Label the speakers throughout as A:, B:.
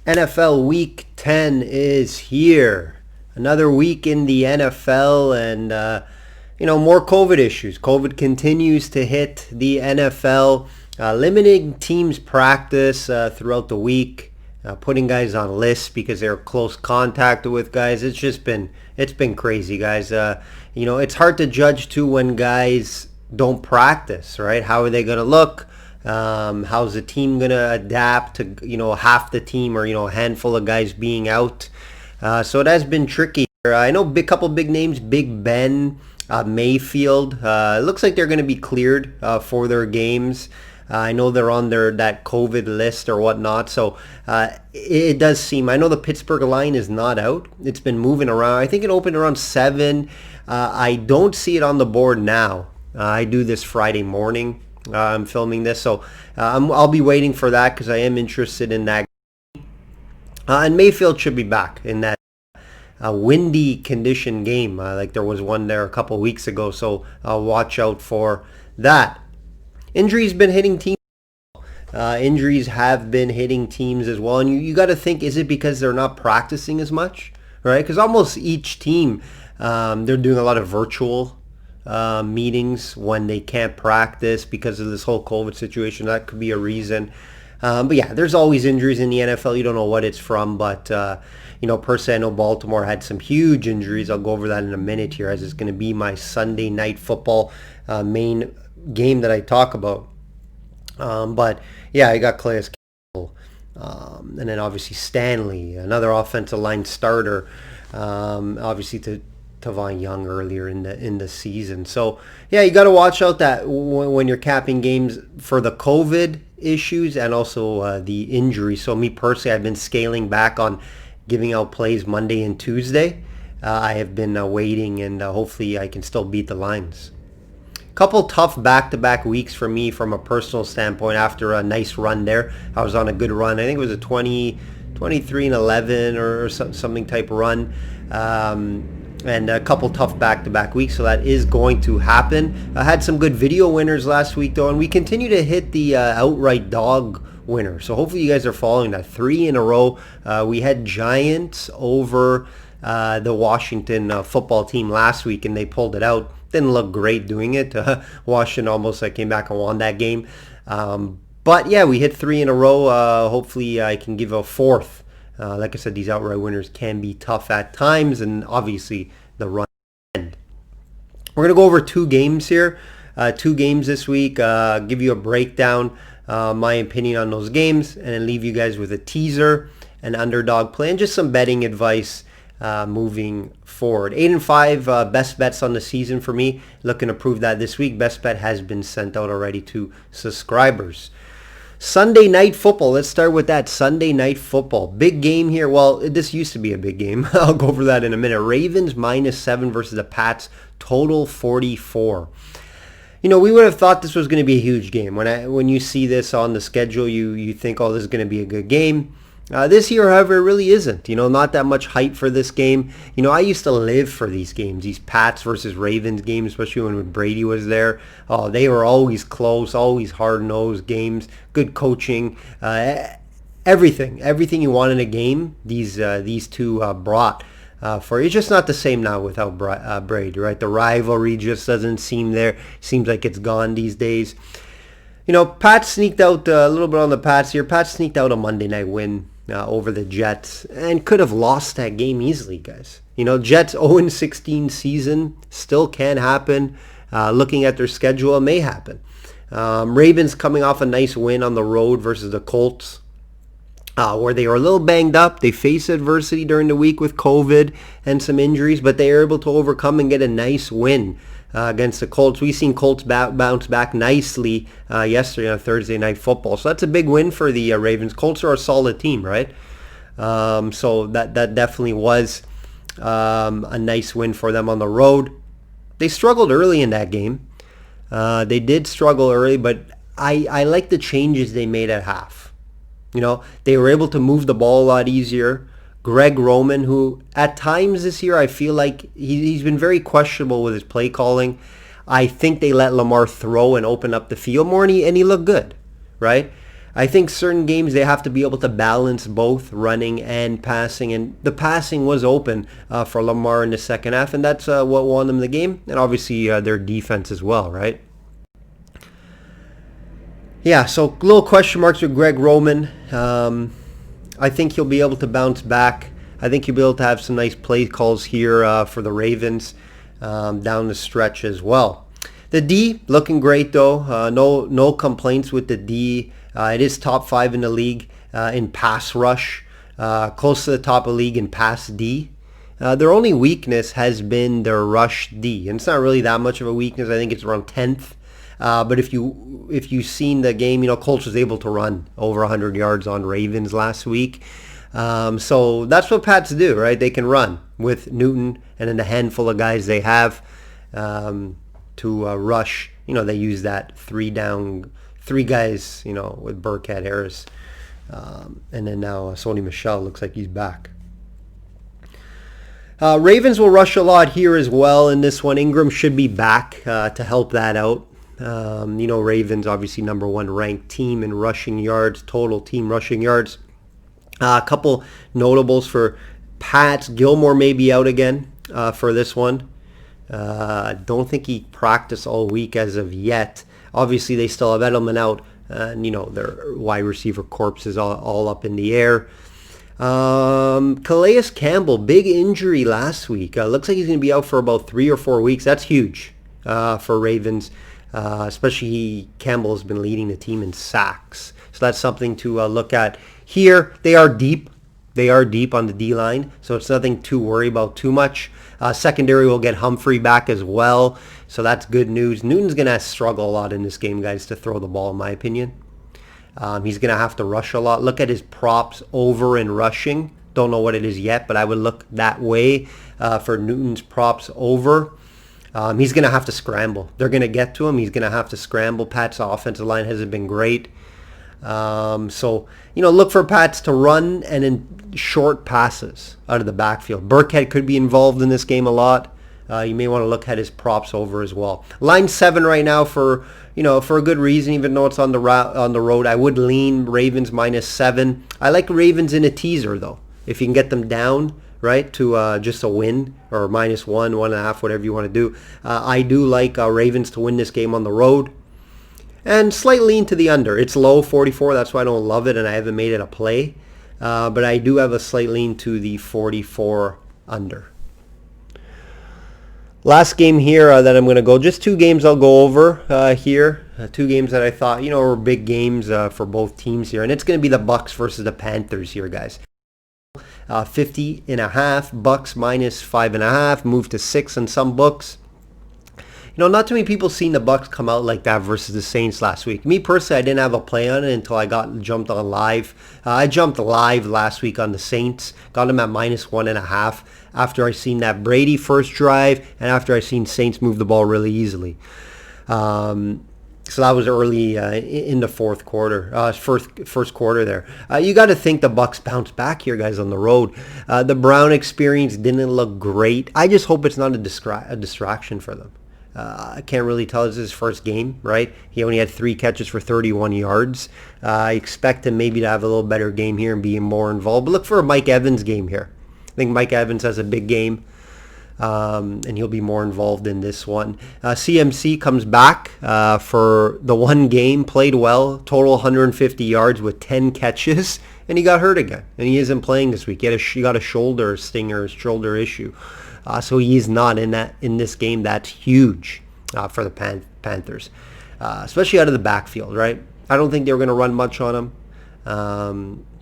A: NFL Week 10 is here. Another week in the NFL and, more COVID issues. COVID continues to hit the NFL, limiting teams' practice throughout the week, putting guys on lists because they're close contact with guys. It's been crazy, guys. It's hard to judge too when guys don't practice, right? How are they going to look? How's the team going to adapt to, half the team or, a handful of guys being out? So it has been tricky. I know a couple big names, Big Ben, Mayfield. It looks like they're going to be cleared for their games. I know they're on that COVID list or whatnot. So it does seem, I know the Pittsburgh line is not out. It's been moving around. I think it opened around 7. I don't see it on the board now. I do this Friday morning. I'm filming this, so I'll be waiting for that because I am interested in that. And Mayfield should be back in that windy condition game, like there was one there a couple weeks ago, so I'll watch out for that. Injuries been hitting teams. Injuries have been hitting teams as well, and you got to think, is it because they're not practicing as much, right? Because almost each team, they're doing a lot of virtual meetings when they can't practice because of this whole COVID situation. That could be a reason. But yeah, there's always injuries in the NFL. You don't know what it's from, but per se, I know Baltimore had some huge injuries. I'll go over that in a minute here, as it's going to be my Sunday night football main game that I talk about. But yeah, I got Calais Campbell, and then obviously Stanley, another offensive line starter, obviously to Tavon Young earlier in the season. So yeah, you got to watch out that when you're capping games for the COVID issues and also the injury. So me personally, I've been scaling back on giving out plays Monday and Tuesday. I have been waiting, and hopefully I can still beat the lines. Couple tough back-to-back weeks for me from a personal standpoint after a nice run there. I was on a good run. I think it was a 23-11 or something type run. And a couple tough back-to-back weeks, so that is going to happen. I had some good video winners last week, though, and we continue to hit the outright dog winner. So hopefully you guys are following that. 3 in a row. We had Giants over the Washington football team last week, and they pulled it out. Didn't look great doing it. Washington almost came back and won that game. But yeah, we hit 3 in a row. Hopefully I can give a 4th. Like I said, these outright winners can be tough at times, and obviously the run end. We're going to go over 2 games here. 2 games this week. Give you a breakdown, my opinion on those games, and then leave you guys with a teaser, an underdog play, and just some betting advice moving forward. 8-5 best bets on the season for me. Looking to prove that this week. Best bet has been sent out already to subscribers. Sunday night football. Let's start with that. Sunday night football. Big game here. Well, this used to be a big game. I'll go over that in a minute. Ravens -7 versus the Pats. Total 44. We would have thought this was going to be a huge game. When you see this on the schedule, you think, oh, this is going to be a good game. This year, however, it really isn't. Not that much hype for this game. I used to live for these games, these Pats versus Ravens games, especially when Brady was there. Oh, they were always close, always hard-nosed games, good coaching, everything you want in a game. These two brought for you. It's just not the same now without Brady, right? The rivalry just doesn't seem there. Seems like it's gone these days. Pats sneaked out a little bit on the Pats here. Pats sneaked out a Monday night win over the Jets and could have lost that game easily, guys. Jets 0-16 season still can happen. Looking at their schedule, it may happen. Ravens coming off a nice win on the road versus the Colts, where they were a little banged up. They faced adversity during the week with COVID and some injuries, but they were able to overcome and get a nice win against the Colts. We've seen Colts bounce back nicely yesterday on Thursday Night Football. So that's a big win for the Ravens. Colts are a solid team, right? So that definitely was a nice win for them on the road. They struggled early in that game. They did struggle early, but I like the changes they made at half. They were able to move the ball a lot easier. Greg Roman, who at times this year I feel like he's been very questionable with his play calling. I think they let Lamar throw and open up the field more, and he looked good, right? I think certain games they have to be able to balance both running and passing, and the passing was open for Lamar in the second half, and that's what won them the game, and obviously their defense as well, right? Yeah, so little question marks with Greg Roman. I think he'll be able to bounce back. I think he'll be able to have some nice play calls here for the Ravens down the stretch as well. The D looking great though. No complaints with the D. It is top 5 in the league in pass rush, close to the top of the league in pass D. Their only weakness has been their rush D, and it's not really that much of a weakness. I think it's around 10th. But if you've seen the game, Colts was able to run over 100 yards on Ravens last week. So that's what Pats do, right? They can run with Newton and then the handful of guys they have to rush. They use that three guys, with Burkhead, Harris, and then now Sony Michel looks like he's back. Ravens will rush a lot here as well in this one. Ingram should be back to help that out. Ravens obviously number 1 ranked team in rushing yards, total team rushing yards. A couple notables for Pats. Gilmore may be out again for this one. Don't think he practiced all week as of yet. Obviously, they still have Edelman out, and their wide receiver corpse is all up in the air. Calais Campbell, big injury last week. Looks like he's going to be out for about 3 or 4 weeks. That's huge for Ravens. Especially Campbell has been leading the team in sacks. So that's something to look at here. They are deep. They are deep on the D-line, so it's nothing to worry about too much. Secondary will get Humphrey back as well, so that's good news. Newton's going to struggle a lot in this game, guys, to throw the ball, in my opinion. He's going to have to rush a lot. Look at his props over in rushing. Don't know what it is yet, but I would look that way for Newton's props over. He's going to have to scramble. They're going to get to him. He's going to have to scramble. Pat's offensive line hasn't been great. So, look for Pats to run and in short passes out of the backfield. Burkhead could be involved in this game a lot. You may want to look at his props over as well. Line 7 right now for a good reason, even though it's on the road. I would lean Ravens -7. I like Ravens in a teaser, though. If you can get them down, right, to just a win or -1, 1.5, whatever you want to do. I do like Ravens to win this game on the road. And slight lean to the under. It's low, 44. That's why I don't love it, and I haven't made it a play. But I do have a slight lean to the 44 under. Last game here that I'm going to go. Just 2 games I'll go over here. 2 games that I thought, were big games for both teams here. And it's going to be the Bucs versus the Panthers here, guys. 50.5. Bucs -5.5. Moved to 6 in some books. Not too many people seen the Bucs come out like that versus the Saints last week. Me personally, I didn't have a play on it until I jumped on live. I jumped live last week on the Saints. Got them at -1.5 after I seen that Brady first drive and after I seen Saints move the ball really easily. So that was early in the fourth quarter, first quarter there. You got to think the Bucs bounce back here, guys, on the road. The Brown experience didn't look great. I just hope it's not a distraction for them. I can't really tell. It's his first game, right? He only had 3 catches for 31 yards. I expect him maybe to have a little better game here and be more involved. But look for a Mike Evans game here. I think Mike Evans has a big game, and he'll be more involved in this one. CMC comes back for the one game, played well, total 150 yards with 10 catches, and he got hurt again. And he isn't playing this week. He got a shoulder issue. So he is not in this game. That's huge for the Panthers, especially out of the backfield, right? I don't think they were going to run much on him,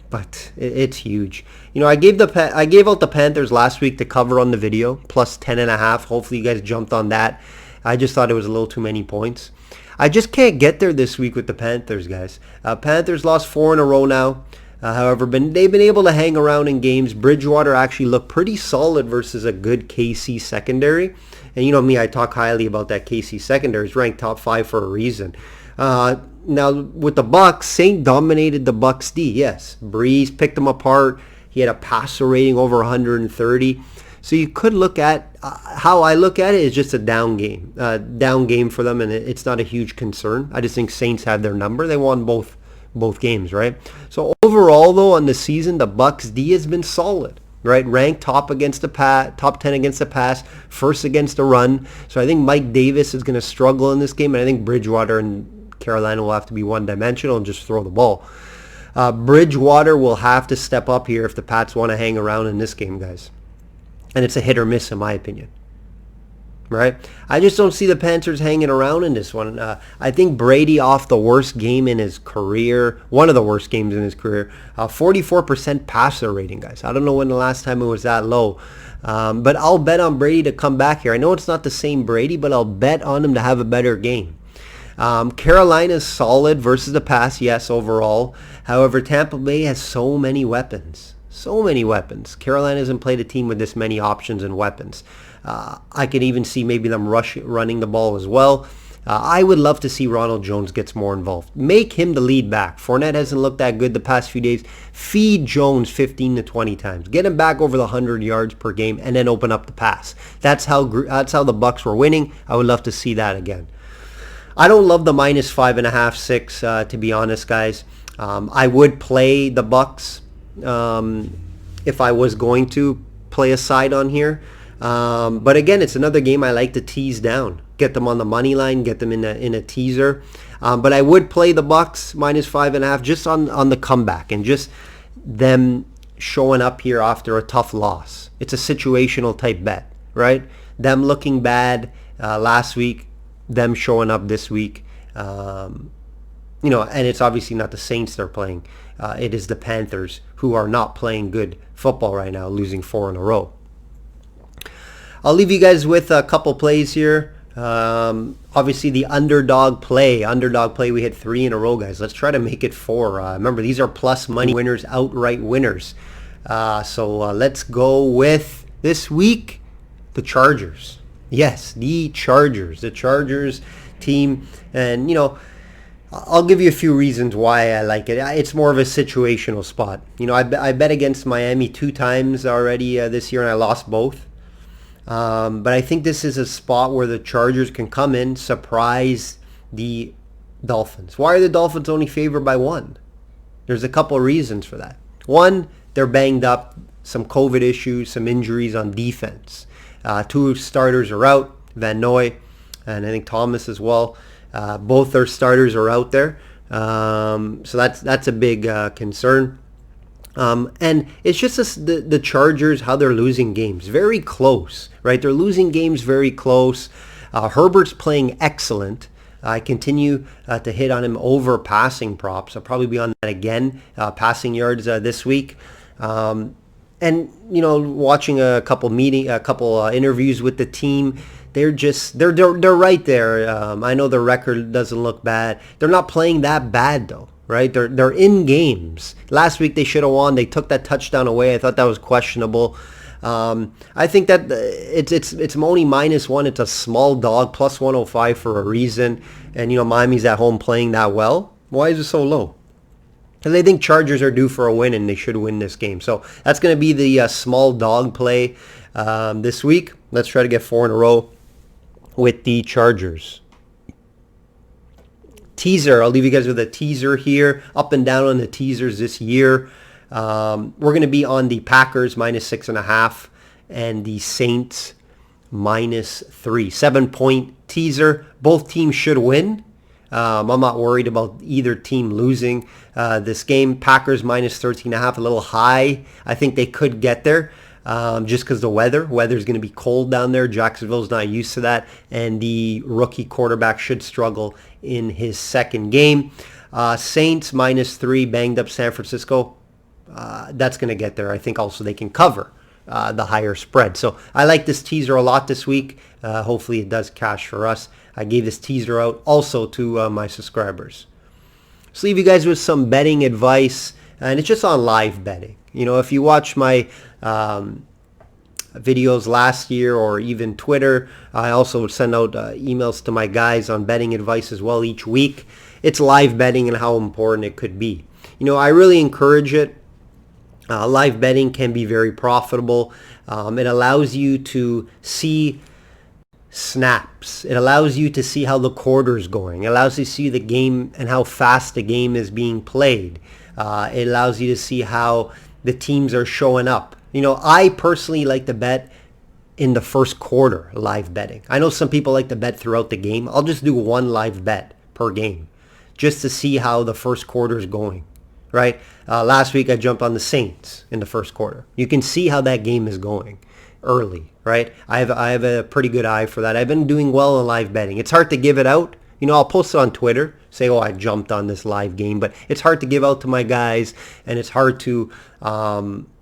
A: but it's huge. I gave out the Panthers last week to cover on the video, plus 10.5. Hopefully you guys jumped on that. I just thought it was a little too many points. I just can't get there this week with the Panthers, guys. Panthers lost 4 in a row now. However, they've been able to hang around in games. Bridgewater actually looked pretty solid versus a good KC secondary. And you know me, I talk highly about that KC secondary. It's ranked top 5 for a reason. Now, with the Bucs, Saint dominated the Bucs D. Yes, Breeze picked them apart. He had a passer rating over 130. So you could look at, how I look at it is just a down game for them, and it's not a huge concern. I just think Saints had their number. They won both both games, right? So overall, though, on the season, the Bucs D has been solid, right? Ranked top against the top 10 against the pass, first against the run. So I think Mike Davis is going to struggle in this game, and I think Bridgewater and Carolina will have to be one-dimensional and just throw the ball. Bridgewater will have to step up here if the Pats want to hang around in this game, guys. And it's a hit or miss, in my opinion. Right? I just don't see the Panthers hanging around in this one. I think Brady off the worst game in his career, one of the worst games in his career, 44% passer rating, guys. I don't know when the last time it was that low. But I'll bet on Brady to come back here. I know it's not the same Brady, but I'll bet on him to have a better game. Carolina's solid versus the pass, yes, overall. However, Tampa Bay has so many weapons. So many weapons. Carolina hasn't played a team with this many options and weapons. I could even see maybe them running the ball as well. I would love to see Ronald Jones gets more involved. Make him the lead back. Fournette hasn't looked that good the past few days. Feed Jones 15 to 20 times. Get him back over the 100 yards per game and then open up the pass. That's how the Bucs were winning. I would love to see that again. I don't love the minus 5.5, 6, to be honest, guys. I would play the Bucs if I was going to play a side on here. But again, it's another game I like to tease down. Get them on the money line, get them in a teaser. But I would play the Bucs minus 5.5 just on the comeback and just them showing up here after a tough loss. It's a situational type bet, right? Them looking bad last week, them showing up this week. And it's obviously not the Saints they're playing. It is the Panthers, who are not playing good football right now, losing 4 in a row. I'll leave you guys with a couple plays here. Obviously, the underdog play. We hit 3 in a row, guys. Let's try to make it 4. Remember, these are plus money winners, outright winners. So let's go with this week, the Chargers. Yes, the Chargers. The Chargers team. And, I'll give you a few reasons why I like it. It's more of a situational spot. I bet against Miami 2 times already this year, and I lost both. But I think this is a spot where the Chargers can come in, surprise the Dolphins. Why are the Dolphins only favored by 1? There's a couple of reasons for that. 1, they're banged up, some COVID issues, some injuries on defense. 2 starters are out, Van Noy, and I think Thomas as well. Both their starters are out there. So that's a big concern. And it's just the Chargers, how they're losing games. Very close, right? They're losing games very close. Herbert's playing excellent. I continue to hit on him over passing props. I'll probably be on that again, passing yards this week. And, watching a couple interviews with the team, they're right there. I know the record doesn't look bad. They're not playing that bad, though. Right, they're in games. Last week they should have won. They took that touchdown away. I thought that was questionable. I think that it's only -1. It's a small dog, plus 105 for a reason. And Miami's at home playing that well. Why is it so low? Because I think Chargers are due for a win and they should win this game. So that's going to be the small dog play this week. Let's try to get 4 in a row with the Chargers. Teaser. I'll leave you guys with a teaser here. Up and down on the teasers this year. We're going to be on the Packers -6.5 and the Saints -3. 7-point teaser. Both teams should win. I'm not worried about either team losing this game. Packers -13.5, a little high. I think they could get there. Just because the weather's going to be cold down there. Jacksonville's not used to that, and the rookie quarterback should struggle in his second game. Saints -3, banged up San Francisco. That's going to get there. I think also they can cover the higher spread. So I like this teaser a lot this week. Hopefully it does cash for us. I gave this teaser out also to my subscribers. So leave you guys with some betting advice, and it's just on live betting. If you watch my videos last year or even Twitter, I also send out emails to my guys on betting advice as well each week. It's live betting and how important it could be. I really encourage it. Live betting can be very profitable. It allows you to see snaps. It allows you to see how the quarter's going. It allows you to see the game and how fast the game is being played. It allows you to see how the teams are showing up. I personally like to bet in the first quarter, live betting. I know some people like to bet throughout the game. I'll just do one live bet per game just to see how the first quarter is going, right? Last week I jumped on the Saints in the first quarter. You can see how that game is going early, right? I have a pretty good eye for that. I've been doing well in live betting. It's hard to give it out. I'll post it on Twitter, say, I jumped on this live game, but it's hard to give out to my guys, and it's hard to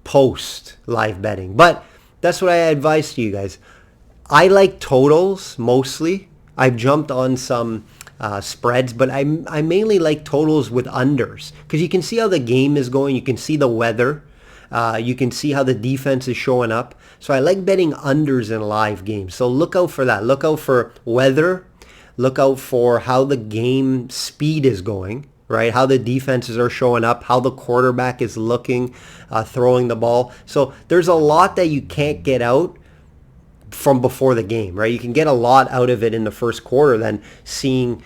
A: post live betting. But that's what I advise to you guys. I like totals mostly. I've jumped on some spreads, but I mainly like totals with unders because you can see how the game is going. You can see the weather. You can see how the defense is showing up. So I like betting unders in live games. So look out for that. Look out for weather. Look out for how the game speed is going, right? How the defenses are showing up, how the quarterback is looking, throwing the ball. So there's a lot that you can't get out from before the game, right? You can get a lot out of it in the first quarter than seeing,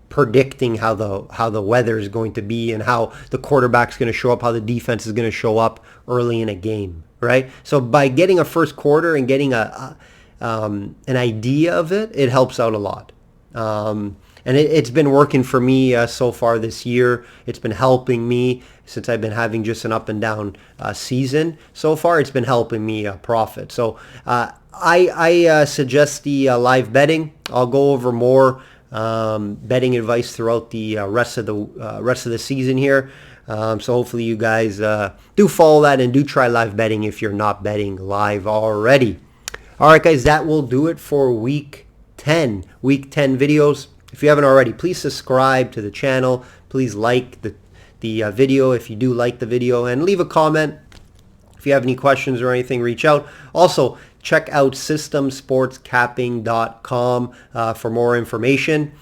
A: predicting how the weather is going to be and how the quarterback's going to show up, how the defense is going to show up early in a game, right? So by getting a first quarter and getting an idea of it, it helps out a lot. And it's been working for me so far this year. It's been helping me since I've been having just an up and down season. So far, it's been helping me profit. So I suggest the live betting. I'll go over more betting advice throughout the rest of the season here. So hopefully you guys do follow that and do try live betting if you're not betting live already. All right, guys, that will do it for week 10 videos. If you haven't already, please subscribe to the channel. Please like the video if you do like the video, and leave a comment. If you have any questions or anything, reach out. Also, check out systemsportscapping.com for more information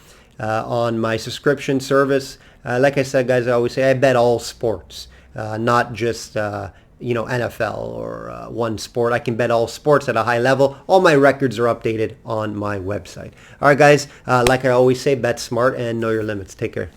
A: on my subscription service. Like I said, guys, I always say I bet all sports, not just NFL or one sport. I can bet all sports at a high level. All my records are updated on my website. All right, guys, like I always say, bet smart and know your limits. Take care.